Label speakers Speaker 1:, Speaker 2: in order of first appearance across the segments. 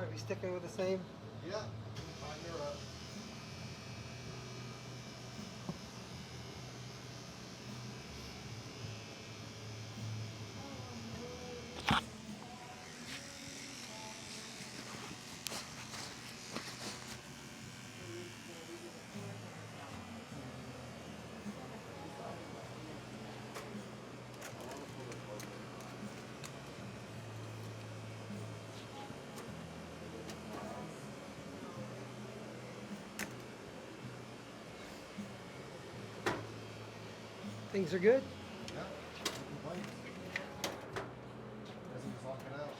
Speaker 1: right, we sticking with the same?
Speaker 2: Yeah. You're up.
Speaker 1: Things are good?
Speaker 2: Yeah. No complaints. Everything's locking out.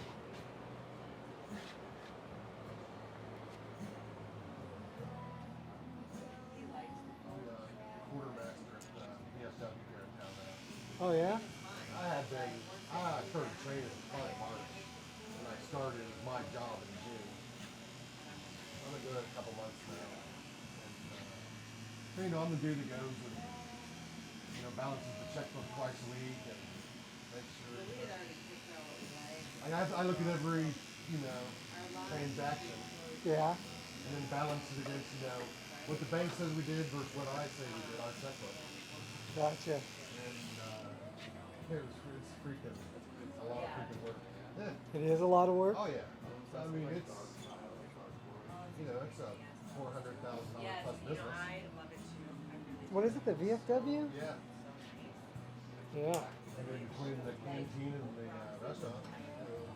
Speaker 2: Quartermaster at VFW here in town now.
Speaker 1: Oh yeah?
Speaker 2: I started training probably March, and I started my job in June. I'm gonna do it a couple months now. And, I'm the dude that goes and, balances the checkbook twice a week and makes sure. I look at every, transaction
Speaker 1: Yeah.
Speaker 2: and then balance it against, what the bank says we did versus what I say we did, our checkbook.
Speaker 1: Gotcha.
Speaker 2: And it's freaking, it's a lot of freaking work. Yeah.
Speaker 1: It is a lot of work?
Speaker 2: Oh yeah. I mean, it's a $400,000 plus business.
Speaker 1: What is it, the VFW?
Speaker 2: Yeah.
Speaker 1: Yeah.
Speaker 2: And then between the canteen and the restaurant.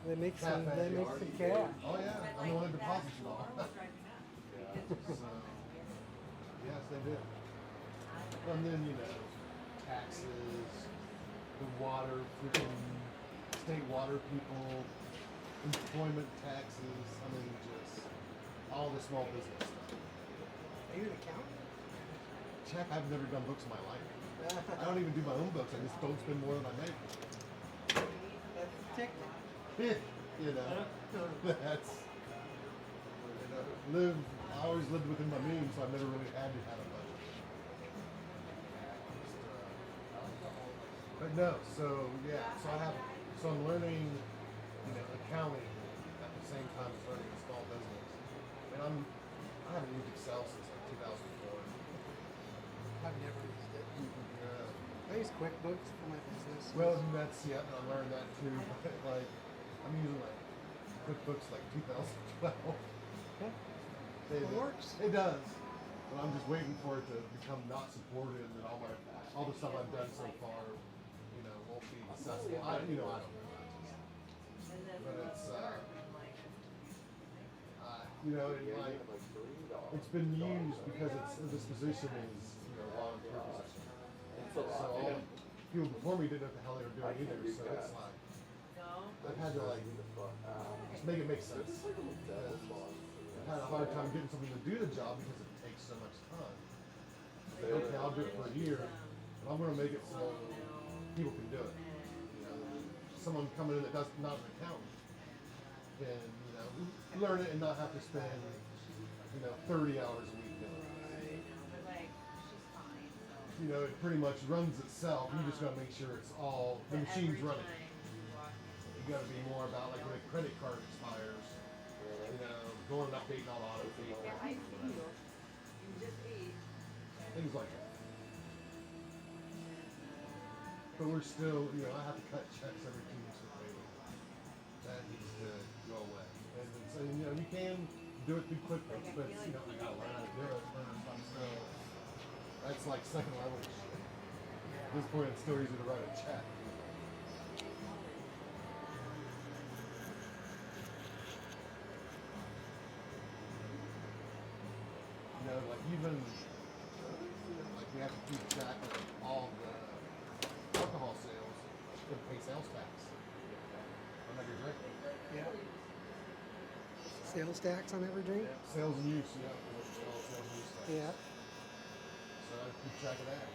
Speaker 1: They make some cash.
Speaker 2: Oh yeah. I'm the one that deposits it all. So, yes, they do. And then, taxes, the water, freaking state water people, employment taxes, just all the small business stuff.
Speaker 1: Are you an accountant?
Speaker 2: Check, I've never done books in my life. I don't even do my own books, I just don't spend more than I make.
Speaker 1: That's ticked.
Speaker 2: That's, I always lived within my means, so I never really had to have a budget. But no, so I'm learning, accounting at the same time as learning a small business. And I haven't used Excel since like 2004.
Speaker 1: I've never used it.
Speaker 2: Yeah.
Speaker 1: I use QuickBooks for my business.
Speaker 2: Well, I learned that too. Like, I'm using QuickBooks 2012.
Speaker 1: Yeah. It works.
Speaker 2: It does. But I'm just waiting for it to become not supported and all the stuff I've done so far, won't be accessible. I don't know. But it's been used because this position is, law and purpose. So all people before me didn't know what the hell they were doing either. So it's I've had to just make it make sense. I've had a hard time getting something to do the job because it takes so much time. Say, okay, I'll do it for a year, and I'm going to make it so people can do it. Someone coming in that does not an accountant can learn it and not have to spend 30 hours a week doing it. It pretty much runs itself. You just got to make sure it's all the machine's running. You got to be more about when a credit card expires. Going and updating all auto fees. Things like that. But we're still, I have to cut checks every 2 weeks with payroll. That needs to go away. And so, you can do it through QuickBooks, but I gotta learn how to do it first. I'm still, that's like second level shit. At this point, it's still easy to write a check. Even we have to keep track of all the alcohol sales to pay sales tax on every drink.
Speaker 1: Yeah. Sales tax on every drink?
Speaker 2: Sales and use, yeah. All sales and use tax.
Speaker 1: Yeah.
Speaker 2: So I have to keep track of that.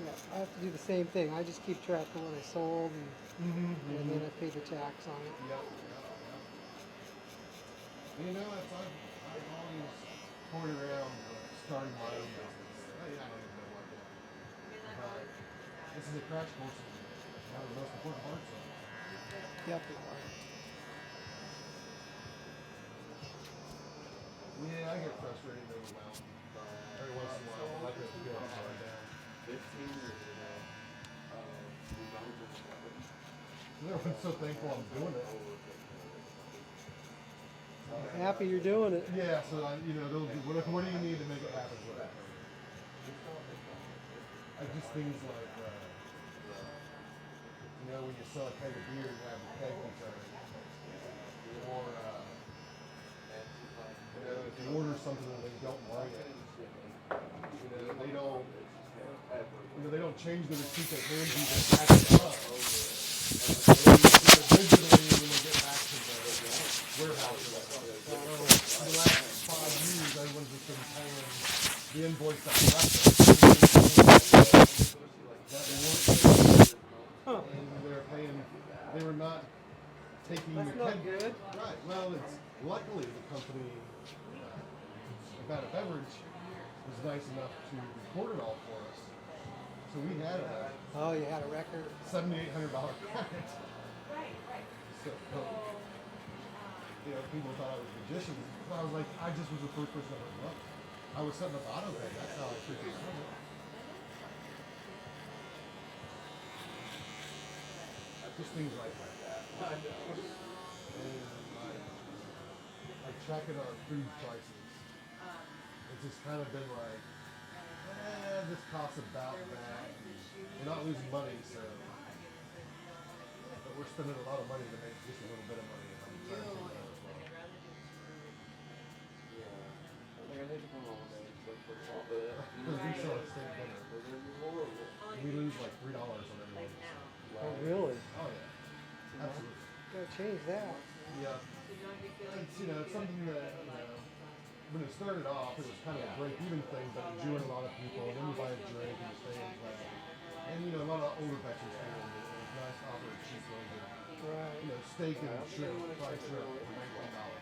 Speaker 1: Yeah, I have to do the same thing. I just keep track of what I sold and then I pay the tax on it.
Speaker 2: Yep. I've always toyed around starting my own business. I don't even know what yet. But this is a crash course in one of the most important parts of it.
Speaker 1: Definitely.
Speaker 2: Yeah, I get frustrated and overwhelmed. Every once in a while, I like to go and slow down. 15 years ago, everyone's so thankful I'm doing it.
Speaker 1: Happy you're doing it.
Speaker 2: Yeah, so they'll do, what do you need to make it happen? I just things like, when you sell a keg of beer, you have the keg return. Or, if you order something and they don't like it, they don't change the receipt they hand you, they pack it up. And then you see it digitally when they get back to the warehouse. For the last 5 years, everyone's just been paying the invoice that left it. That they weren't paying.
Speaker 1: Huh.
Speaker 2: And they were not taking
Speaker 1: That's
Speaker 2: the
Speaker 1: not
Speaker 2: keg.
Speaker 1: good.
Speaker 2: Right. Well, luckily the company, Better Beverage, was nice enough to record it all for us. So we had a
Speaker 1: Oh, you had a record.
Speaker 2: $7,800 credit. So, people thought I was a magician. I was like, I just was the first person that ever looked. I was setting up auto pay. That's how I figured it out. Just things like that. And I track it on food prices. It's just kind of been like, this costs about that. We're not losing money, so. But we're spending a lot of money to make just a little bit of money. I'm trying to take that as well. Because we sell a steak dinner. We lose like $3 on every one.
Speaker 1: Oh, really?
Speaker 2: Oh, yeah. Absolutely.
Speaker 1: Gotta change that.
Speaker 2: Yeah. It's something that, when it started off, it was kind of a break-even thing, but you join a lot of people, and then you buy a drink and you stay and play. And, a lot of older veterans feel it was nice to offer a cheap version.
Speaker 1: Right.
Speaker 2: Steak and shrimp, fried shrimp for $19.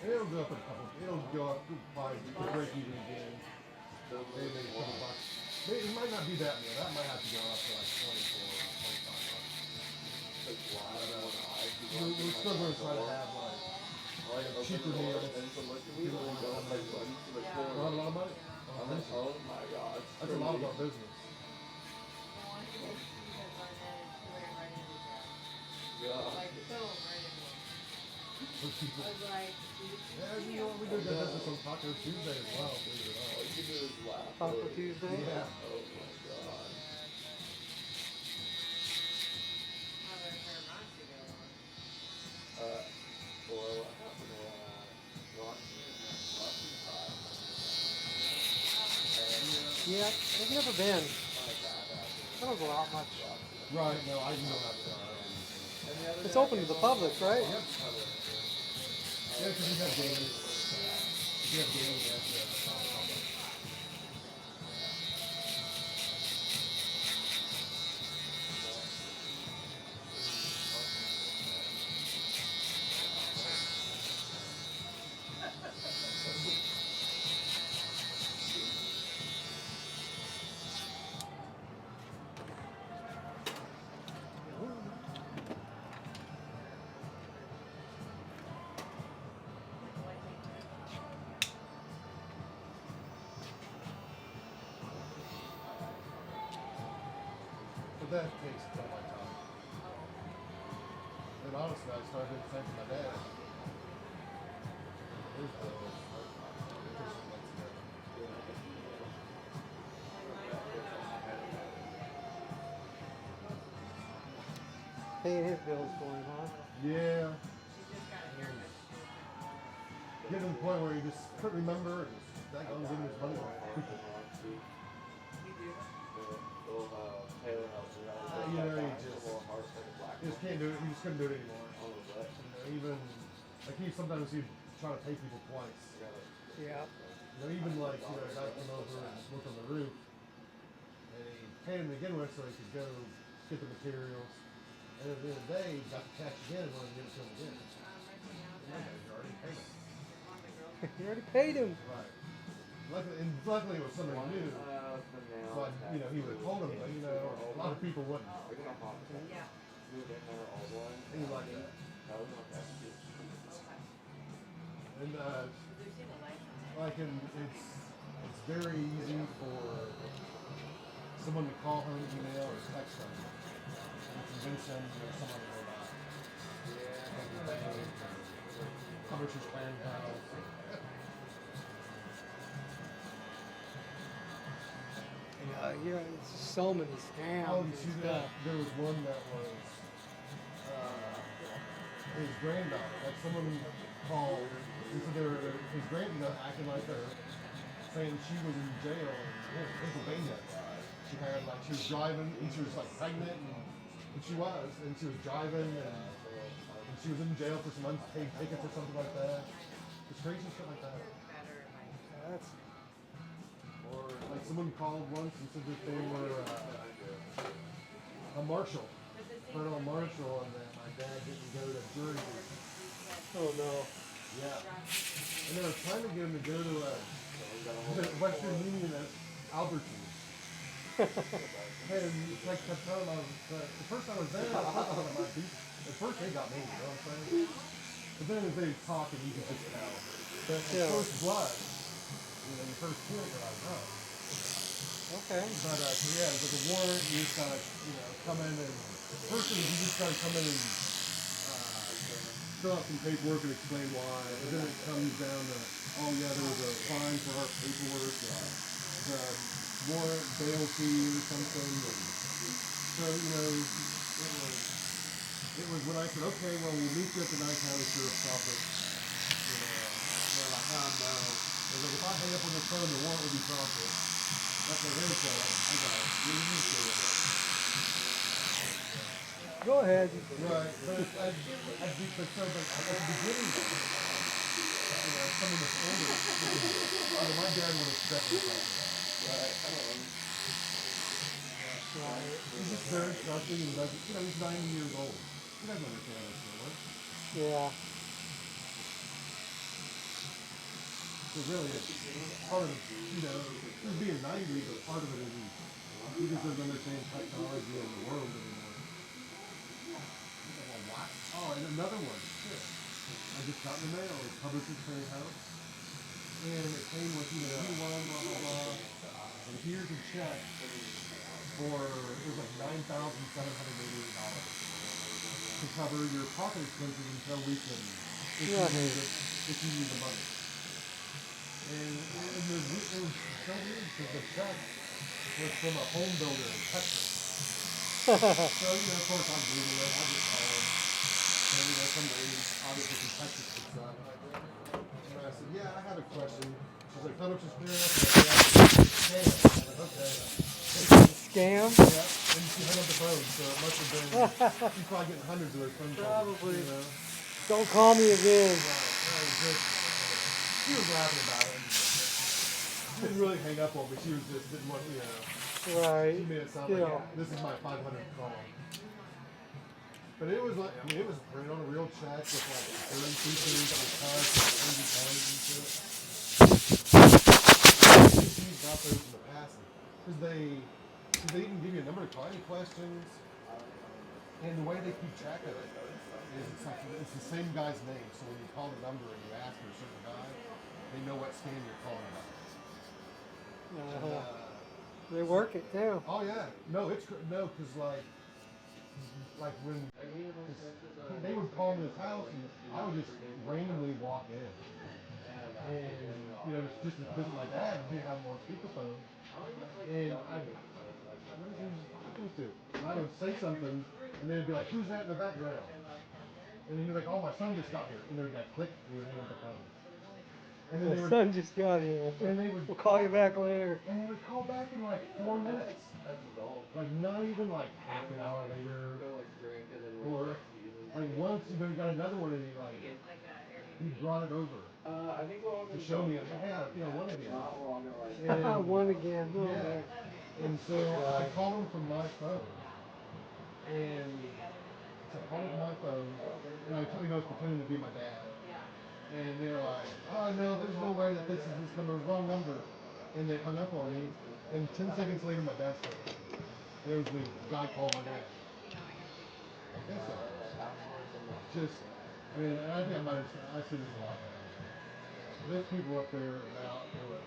Speaker 2: And it'll go up it'll go up by the break-even again. Maybe a couple bucks. It might not be that meal. That might have to go up to like 24 or 25 bucks. We're still going to try to have cheaper meals. Not a lot of money.
Speaker 3: Oh my gosh.
Speaker 2: That's a lot of our business. For people. Yeah, we do that business on Taco Tuesday as well, believe it or not.
Speaker 3: All you can do is laugh.
Speaker 1: Taco Tuesday?
Speaker 2: Yeah.
Speaker 3: Oh my god. Well, what happened was,
Speaker 1: Yeah, I've never been. I don't go out much.
Speaker 2: Right, no, I know that.
Speaker 1: It's open to the public, right?
Speaker 2: Yep. Yeah, because you have games. You have games, you have to. But that takes a ton of my time. And honestly, I started doing the same for my dad. His bills.
Speaker 1: Paying his bills going on.
Speaker 2: Yeah. Getting to the point where you just couldn't remember and that goes in his money. You just can't do it. You just couldn't do it anymore. Even like sometimes he'd try to pay people twice.
Speaker 1: Yeah.
Speaker 2: Even like a guy come over and work on the roof, and he paid him to begin with so he could go get the materials. And at the end of the day, he got the cash again and wanted to give it to him again. You already paid him.
Speaker 1: You already paid him.
Speaker 2: Right. Luckily it was somebody new. So he would have told him, but a lot of people wouldn't. Things like that. And like, and it's very easy for someone to call her, email, or text them and convince them there's someone nearby. Like the bank, publisher's clearinghouse.
Speaker 1: It's so many scams
Speaker 2: Oh, you
Speaker 1: and
Speaker 2: see
Speaker 1: stuff.
Speaker 2: that? There was one that was his granddaughter. Like someone called, and so his granddaughter acting like her, saying she was in jail in Pennsylvania. She was driving and she was like pregnant and she was driving and she was in jail for some unpaid tickets or something like that. It's crazy shit like that.
Speaker 1: That's
Speaker 2: Or like someone called once and said that they were a marshal, federal marshal, and that my dad didn't go to jury duty.
Speaker 1: oh no.
Speaker 2: Yeah. And they were trying to get him to go to Western Union at Albertsons. And like kept telling him, the first time I was there, I was talking about my beat. At first they got me, you know what I'm saying? But then as they talk and you can just tell. But at
Speaker 1: Yeah.
Speaker 2: first blood, you first hear it, you're like, oh.
Speaker 1: Okay.
Speaker 2: But so yeah, with the warrant, you just gotta, come in and first thing you just gotta come in and fill out some paperwork and explain why. And then it comes down to, oh yeah, there was a fine for our paperwork, the warrant bail fee or something. And so it was when I said, okay, well we'll meet you at the Nye County Sheriff's Office. They're like, oh no. I was like, if I hang up on the phone, the warrant will be processed. That's what they're saying. I got it. What are you saying?
Speaker 1: Go ahead.
Speaker 2: Right, but I'd be so, but at the beginning, someone that's older, my dad would expect me to.
Speaker 1: Right.
Speaker 2: He's just very trusting and doesn't, he's 90 years old. He doesn't understand how this works.
Speaker 1: Yeah.
Speaker 2: So really, it's part of, he's being 90, but part of it is he just doesn't understand technology in the world anymore. Well, what? Oh, and another one. Shit. I just got in the mail. It's Publishers Clearinghouse. And it came with, you won, blah, blah, blah. And here's a check for, it was like $9,788 to cover your pocket expenses until we can issue you the money. And it was so weird because the check was from a home builder in Texas. So, of course, I'm Googling it. I just call him. And, some lady, obviously from Texas, picks up. And I said, yeah, I have a question. She's like, how much is clear up? Scam. I was like, okay.
Speaker 1: Scam?
Speaker 2: Yeah. And she hung up the phone, so it must have been, she's probably getting hundreds of those phone calls.
Speaker 1: Probably. Don't call me again.
Speaker 2: She was laughing about it. She didn't really hang up on me. She was just didn't want,
Speaker 1: Right.
Speaker 2: She made it sound like, this is my 500th call. But it was like, it was printed on a real check with like 30 features that was touched, 30 coins and shit. She's got those in the past. Because they even give you a number to call any questions. And the way they keep track of it is it's the same guy's name. So when you call the number and you ask for a certain guy, they know what scam you're calling about.
Speaker 1: They work it too.
Speaker 2: Oh yeah, no, because like when they would call me his house and I would just randomly walk in, and just to visit my dad and have him on speakerphone, and what is he talking to? And I would say something, and they'd be like, "Who's that in the background?" And then he'd be like, "Oh, my son just got here," and then that click, and he would hang up the phone. And then
Speaker 1: My son just got here.
Speaker 2: And they would
Speaker 1: We'll call you back later.
Speaker 2: And they would call back in like 4 minutes. Like not even like half an hour later. Or like once you got another one and he brought it over to show me, hey, one again. And,
Speaker 1: One again. Oh,
Speaker 2: yeah.
Speaker 1: man.
Speaker 2: And so I called him from my phone. And so I called him from my phone. And I told him I was pretending to be my dad. And they were like, oh no, there's no way that this is this number, wrong number. And they hung up on me. And 10 seconds later, my dad's phone. There was the guy called my dad. Okay, so I think I said this a lot. There's people up there now who are,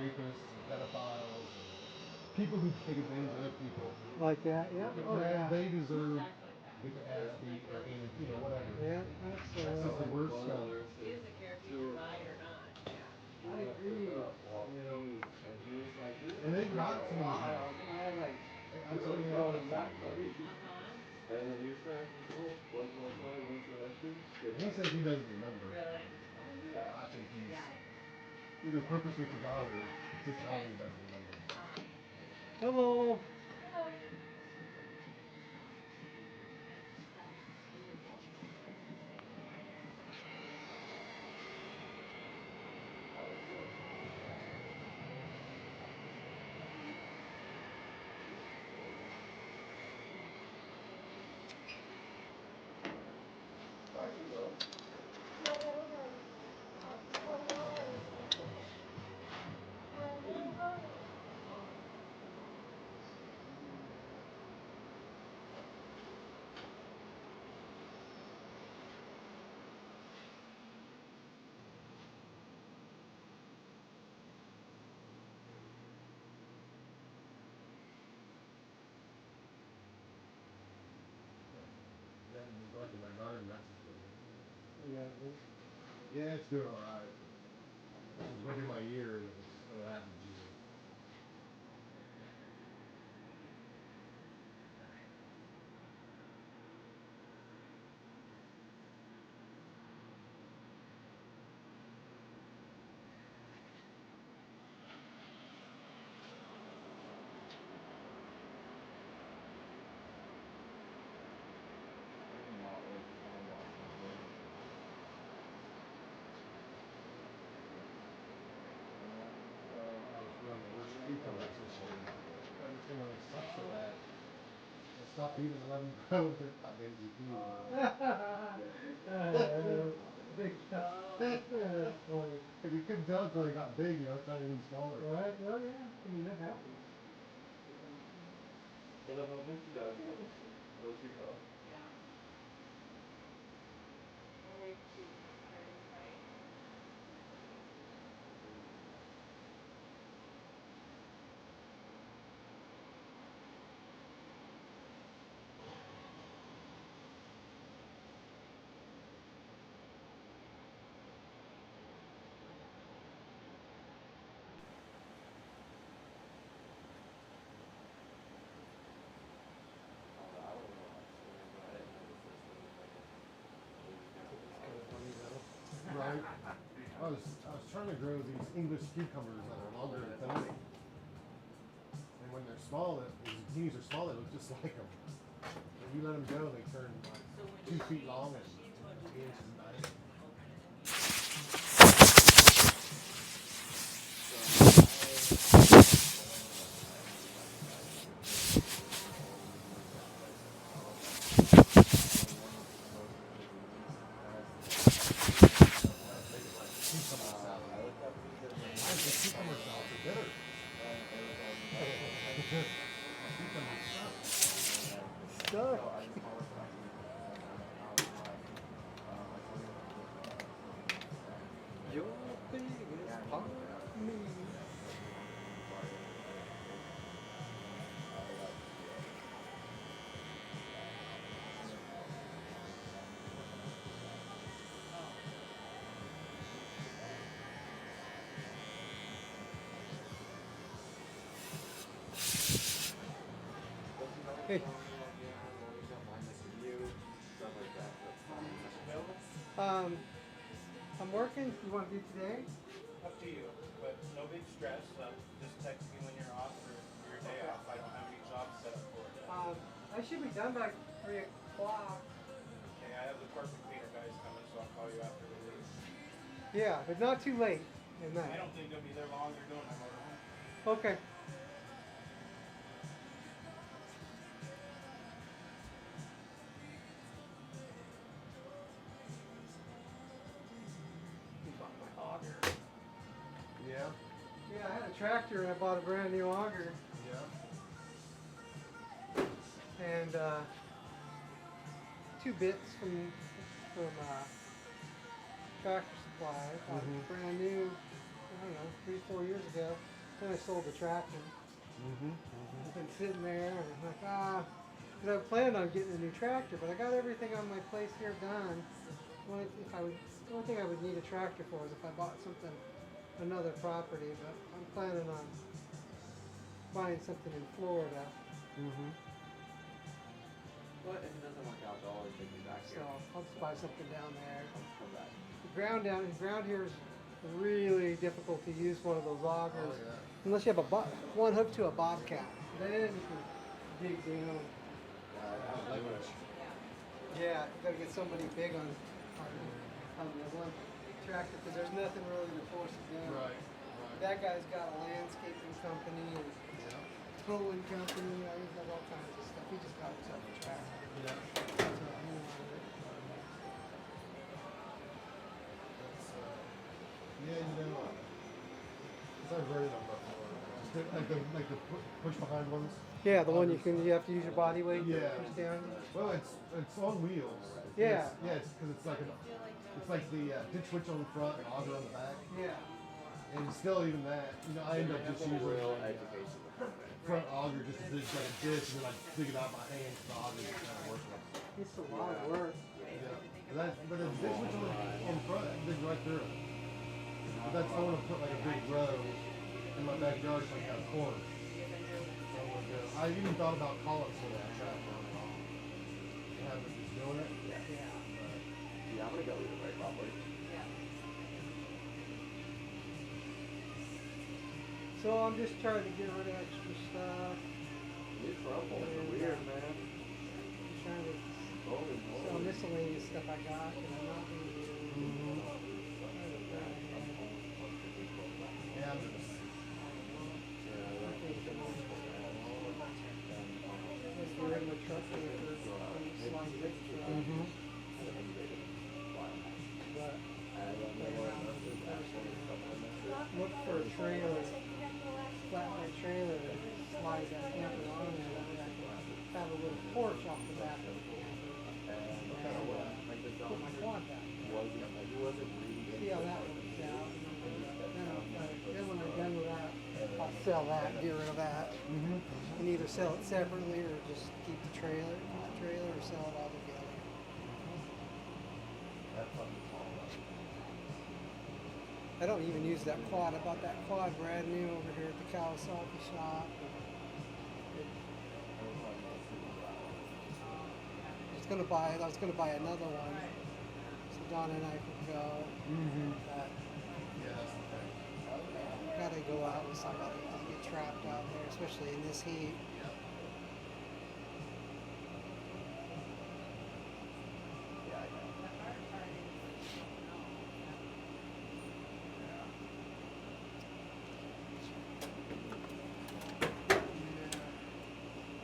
Speaker 2: rapists and pedophiles and people who take advantage of other people.
Speaker 1: Like that, yeah. Oh yeah.
Speaker 2: They deserve to get their ass beat or whatever.
Speaker 1: Yeah,
Speaker 2: That's just the
Speaker 1: absolutely.
Speaker 2: worst stuff.
Speaker 1: I agree.
Speaker 2: And they've got some of these. I told you all the time.
Speaker 3: And then you said, oh, what's my time? What's the next thing?
Speaker 2: He says he doesn't remember. I think he's either purposely forgot or just telling me he doesn't remember.
Speaker 1: Hello.
Speaker 3: I can go.
Speaker 2: That neglected my garden messes with me.
Speaker 1: Yeah.
Speaker 2: Yeah, it's doing alright. It's going through my year and it'll happen to you. Everything always sucks so bad. I stopped eating 11 pounds. Goddamn
Speaker 1: Big stuff. That's funny.
Speaker 2: If you couldn't tell until they got big, trying to get smaller.
Speaker 1: Right? Oh yeah. I mean that happens.
Speaker 3: But how much you guys know? Those you know.
Speaker 2: Right? I was trying to grow these English cucumbers that are longer and thinner. And when they're small, the zucchinis are small, they look just like them. When you let them go, they turn like 2 feet long and 8 inches in diameter. Cucumber salad. Why is the cucumber salad so bitter? Cucumber
Speaker 1: Stuck. Your biggest part of me. Hey. I'm working. You want to do today?
Speaker 4: Up to you, but no big stress. Just text me when you're off or your day off. I don't have any jobs set up for it.
Speaker 1: I should be done by 3 o'clock.
Speaker 4: Okay, I have the carpet cleaner guys coming, so I'll call you after they leave.
Speaker 1: Yeah, but not too late at night.
Speaker 4: I don't think they'll be there long. They're doing my motorhome.
Speaker 1: Okay.
Speaker 2: Yeah.
Speaker 1: Yeah, I had a tractor and I bought a brand new auger.
Speaker 2: Yeah.
Speaker 1: And 2 bits from Tractor why. I bought it brand new, I don't know, 3, 4 years ago. Then I sold the tractor. I've been sitting there and I'm like, because I planned on getting a new tractor, but I got everything on my place here done. The only thing I would need a tractor for is if I bought something, another property, but I'm planning on buying something in Florida.
Speaker 3: But if it doesn't work out, they'll always take me back
Speaker 1: So
Speaker 3: here.
Speaker 1: I'll just buy something down there.
Speaker 3: Come back.
Speaker 1: The ground here is really difficult to use one of those augers.
Speaker 2: Oh, yeah.
Speaker 1: Unless you have one hooked to a bobcat. Then you can dig down. Yeah, you gotta get somebody big on the one tractor because there's nothing really to force it down.
Speaker 2: Right.
Speaker 1: That guy's got a landscaping company and
Speaker 2: Yeah.
Speaker 1: towing company. He's got all kinds of stuff. He just got himself a tractor.
Speaker 2: Yeah.
Speaker 1: So he wanted it.
Speaker 2: Yeah, you know, it's I've rated them before. Like the push behind ones.
Speaker 1: Yeah, the one you have to use your body weight to
Speaker 2: Yeah.
Speaker 1: push down.
Speaker 2: Well, it's on wheels.
Speaker 1: Yeah.
Speaker 2: It's because it's like the ditch switch on the front and auger on the back.
Speaker 1: Yeah.
Speaker 2: And still even that, I end up just using
Speaker 3: Real
Speaker 2: like
Speaker 3: education.
Speaker 2: front auger just to dig like a ditch and then I dig it out by hand because the auger is kind of worthless.
Speaker 1: It's a lot of work.
Speaker 2: Yeah. But the ditch switch on the front, dig right through it. But I want to put like a big row in my backyard so I can have corn. I even thought about calling for that tractor on it all. And having just doing it.
Speaker 3: Yeah, I'm gonna go either way probably.
Speaker 1: So I'm just trying to get rid of extra stuff.
Speaker 3: These crumbles are weird, man.
Speaker 1: I'm trying to
Speaker 3: Holy
Speaker 1: sell
Speaker 3: moly.
Speaker 1: miscellaneous stuff I got that I'm not going to use.
Speaker 2: Yeah, I'm just,
Speaker 1: We're in the truck with the slide big truck. But look for a trailer, flatbed trailer that slides that camper on there. That way I can have a little porch off the back of the camper. Put my quad back. See how that works out. Then when I'm done with that, I'll sell that, get rid of that. And either sell it separately or just keep the trailer or sell it all together. I don't even use that quad. I bought that quad brand new over here at the Kawasaki shop. I was gonna buy another one, so Donna and I could go. But
Speaker 2: yeah, that's the thing.
Speaker 1: gotta go out with somebody. You get trapped out there, especially in this heat.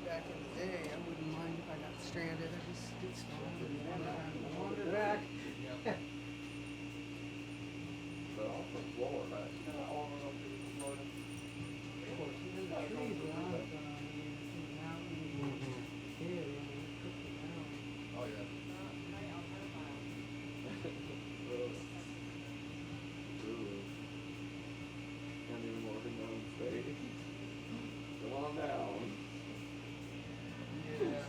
Speaker 1: Back in the day, I wouldn't mind if I got stranded. I just get stoned and wander back.
Speaker 3: But also Florida.
Speaker 1: Of course, even the trees around in the mountains, here, they cook it down.
Speaker 2: Oh yeah.
Speaker 3: Can't even walk in my own state. Come on down.
Speaker 1: Yeah.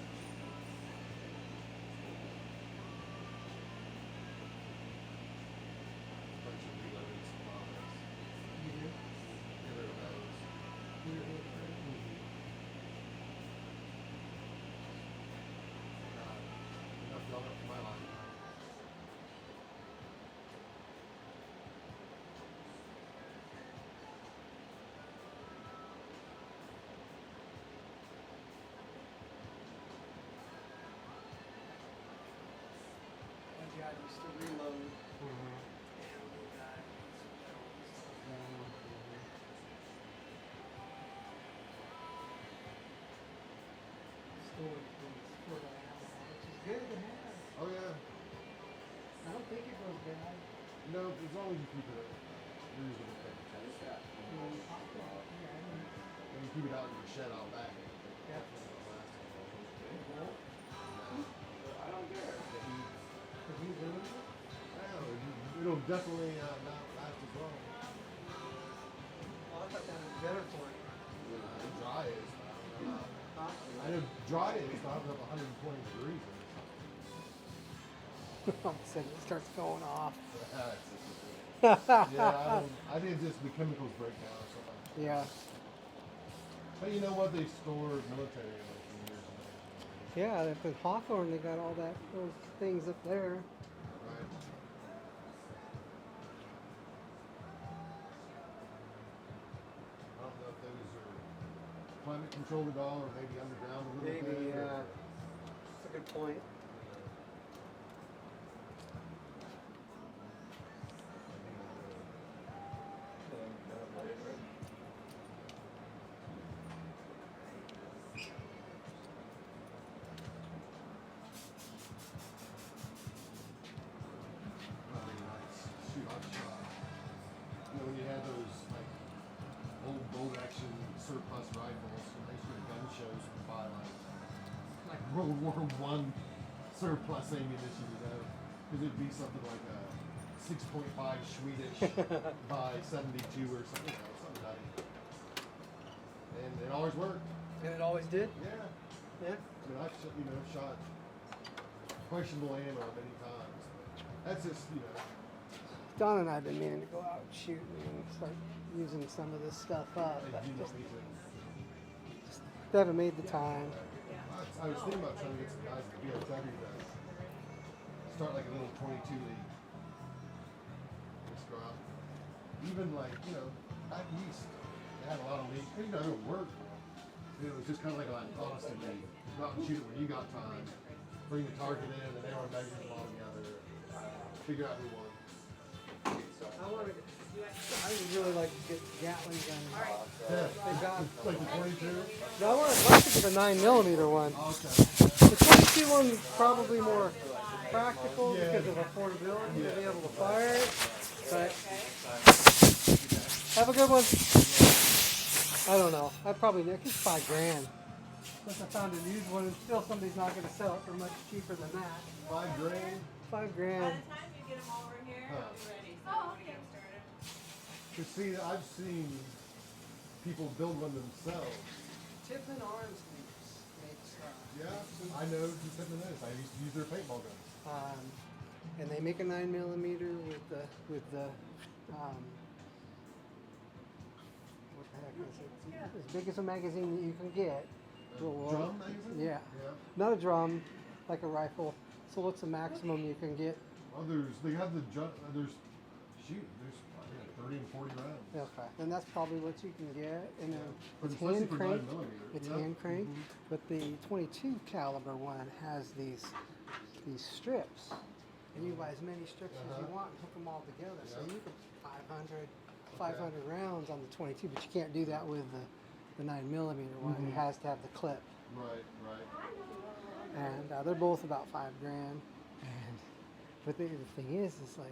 Speaker 2: Bunch of reloaded supplies.
Speaker 1: You do?
Speaker 2: Get rid of those.
Speaker 1: You're here for it?
Speaker 2: Enough done up for my life.
Speaker 1: My dad used to reload. Storage things for the animal, which is good to have.
Speaker 2: Oh yeah.
Speaker 1: I don't think it goes bad.
Speaker 2: No, as long as you keep it at reasonable temperature. When you keep it out in your shed out back,
Speaker 1: Yeah.
Speaker 2: it'll last a while.
Speaker 3: I don't care.
Speaker 1: Have you ruined it?
Speaker 2: Well, it'll will definitely not last as long.
Speaker 1: Well, I thought that was better for it.
Speaker 2: Dry is.
Speaker 1: Huh?
Speaker 2: I know dry is not up 120 degrees.
Speaker 1: All of a sudden it starts going off.
Speaker 2: Yeah, I think just the chemicals break down or something.
Speaker 1: Yeah.
Speaker 2: But you know what? They stored military in like for years and years.
Speaker 1: Yeah, up in Hawthorne they got all those things up there.
Speaker 2: Right. I don't know if those are climate controlled at all, or maybe underground a little bit.
Speaker 1: Maybe,
Speaker 2: or-
Speaker 1: that's a good point.
Speaker 2: Shoot, I've shot. You know, when you had those like old bolt action surplus rifles, and they used to go to gun shows and buy like World War One surplus ammunition, you know, because it'd be something like a 6.5 Swedish by 72 or something, you know, something nutty. And it always worked.
Speaker 1: And it always did?
Speaker 2: Yeah.
Speaker 1: Yeah.
Speaker 2: I mean, I've shot questionable ammo many times. That's just, you know.
Speaker 1: Don and I have been meaning to go out and shoot and start using some of this stuff up. But
Speaker 2: You know,
Speaker 1: just
Speaker 2: me too.
Speaker 1: haven't made the time.
Speaker 2: I was thinking about trying to get some guys at the BFW to start like a little 22 league. Just go out. Even like, you know, back east, they had a lot of leagues. You know, it would work. It was just kind of like a Austin league. Go out and shoot it when you got time. Bring the target in, and they were measuring them all together. Figure out who won.
Speaker 1: I would really like to get Gatling gun.
Speaker 2: Yeah.
Speaker 1: They got.
Speaker 2: Like the 22?
Speaker 1: No, I'd like to get a 9mm one.
Speaker 2: Okay.
Speaker 1: The 22 one's probably more practical
Speaker 2: Yeah.
Speaker 1: because of affordability to be able to fire it. But have a good one. I don't know. I'd probably it's $5,000. Since I found a used one, and still somebody's not going to sell it for much cheaper than that.
Speaker 2: $5,000.
Speaker 1: $5,000.
Speaker 5: By the time you get them over here,
Speaker 2: Huh.
Speaker 5: it'll be ready. So
Speaker 6: Oh,
Speaker 5: we
Speaker 6: okay.
Speaker 5: get started.
Speaker 2: Cause see, I've seen people build one themselves.
Speaker 1: Tiffin Arms makes
Speaker 2: Yeah, I know who Tiffin is. I used to use their paintball guns.
Speaker 1: and they make a 9mm with the what the heck is it? As big as a magazine that you can get.
Speaker 2: Drum magazine?
Speaker 1: Yeah.
Speaker 2: Yeah.
Speaker 1: Not a drum, like a rifle. So what's the maximum you can get?
Speaker 2: Others, they have the there's 30 and 40 rounds.
Speaker 1: Okay. Then that's probably what you can get. And then
Speaker 2: But
Speaker 1: it's
Speaker 2: especially
Speaker 1: hand
Speaker 2: for
Speaker 1: cranked.
Speaker 2: 9mm.
Speaker 1: It's
Speaker 2: Yeah.
Speaker 1: hand cranked.
Speaker 2: Mhm.
Speaker 1: But the 22 caliber one has these strips. And you buy as many strips as you
Speaker 2: Uh-huh.
Speaker 1: want and hook them all together. So
Speaker 2: Yeah.
Speaker 1: you can 500 rounds on the 22, but you can't do that with the 9mm one.
Speaker 2: Mhm.
Speaker 1: It has to have the clip.
Speaker 2: Right, right.
Speaker 1: And they're both about $5,000. But the thing is like,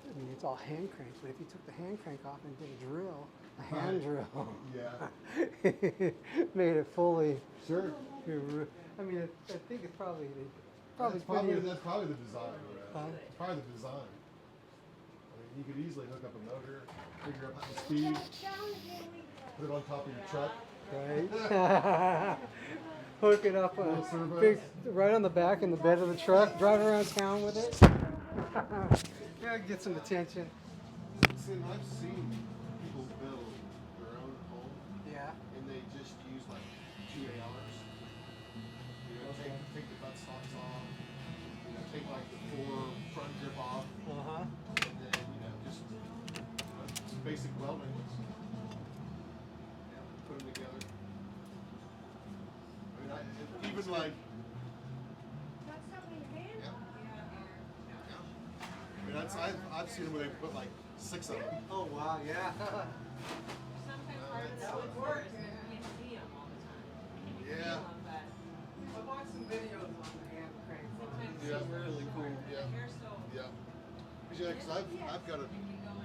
Speaker 1: I mean, it's all hand cranked. But if you took the hand crank off and did a drill, a hand drill,
Speaker 2: Yeah.
Speaker 1: made it fully.
Speaker 2: Sure.
Speaker 1: I mean, I think it's probably
Speaker 2: That's probably the design.
Speaker 1: Huh?
Speaker 2: It's probably the design. I mean, you could easily hook up a motor, figure out the speed, put it on top of your truck.
Speaker 1: right. Hook it up
Speaker 2: Little servo.
Speaker 1: right on the back in the bed of the truck. Drive around town with it. Yeah, get some attention.
Speaker 2: See, I've seen people build their own home,
Speaker 1: Yeah.
Speaker 2: and they just use like 2 ARs. You know, take the butt stocks off. You know, take like the 4 front grip off,
Speaker 1: Uh-huh.
Speaker 2: and then just some basic welding. Put them together. I mean, even like. I mean, I've seen them where they put like 6 of them.
Speaker 1: Oh wow, yeah.
Speaker 5: Sometimes parts would work and you can't see them all the time. You can
Speaker 2: Yeah.
Speaker 5: feel 'em, but
Speaker 1: I watched some videos on the hand crank.
Speaker 5: sometimes
Speaker 2: Yeah.
Speaker 5: it's
Speaker 2: Really cool.
Speaker 5: Like
Speaker 2: Yeah.
Speaker 5: you're so
Speaker 2: Yeah. 'Cause I've got a